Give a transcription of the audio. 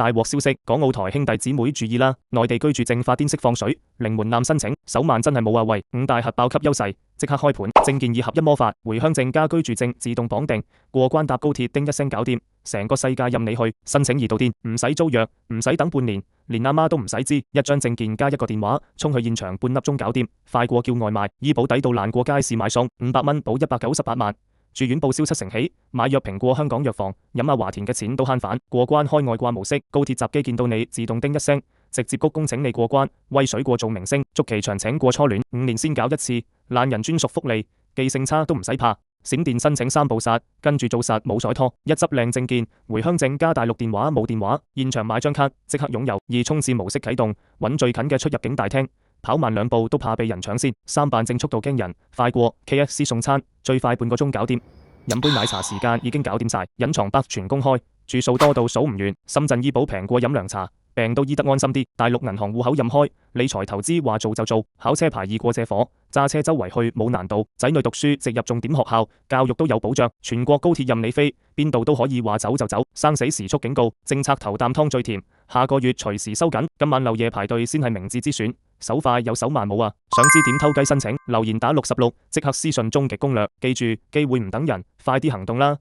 大獲消息，港澳台兄弟姊妹注意啦！內地居住證發癲式放水，零門檻申請，手慢真係冇啊喂！5大核爆級優勢，即刻開盤！證件二合一魔法，回鄉證加居住證自動綁定，過關搭高鐵叮一聲搞掂，成個世界任你去，申請易到癲，唔使租約，唔使等半年，連阿媽都唔使知，一張證件加一個電話，衝去現場半粒鐘搞掂，快過叫外賣，醫保抵到爛過街市買餸，500蚊保198萬。住院報銷7成起，買藥平過香港藥房，飲阿華田嘅錢都慳返。過關開外掛模式，高鐵閘機見到你自動叮一聲，直接鞠躬請你過關。威水過做明星，捉期長請過初戀，5年先搞一次，懶人專屬福利，記性差都唔使怕。閃電申請3步殺，跟住做殺冇彩拖，一執靚證件，回鄉證加大陸電話冇電話，現場買張卡即刻擁有。2衝刺模式啟動，揾最近嘅出入境大廳。跑慢2步都怕被人搶先，3辦證速度驚人，快過 KFC 送餐，最快半個鐘搞掂。飲杯奶茶時間已經搞掂晒，隱藏北全公開，住數多到數唔完。深圳醫保平過飲涼茶，病都醫得安心啲。大陸銀行戶口任開，理財投資話做就做，考車牌易過借火，揸車周圍去冇難度。仔女讀書直入重點學校，教育都有保障。全國高鐵任你飛，邊度都可以話走就走。生死時速警告，政策頭啖湯最甜，下個月隨時收緊。今晚漏夜排隊先係明智之選。手快有手慢冇啊！想知點偷雞申請？留言打66，即刻私信終極攻略。記住，機會唔等人，快啲行動啦！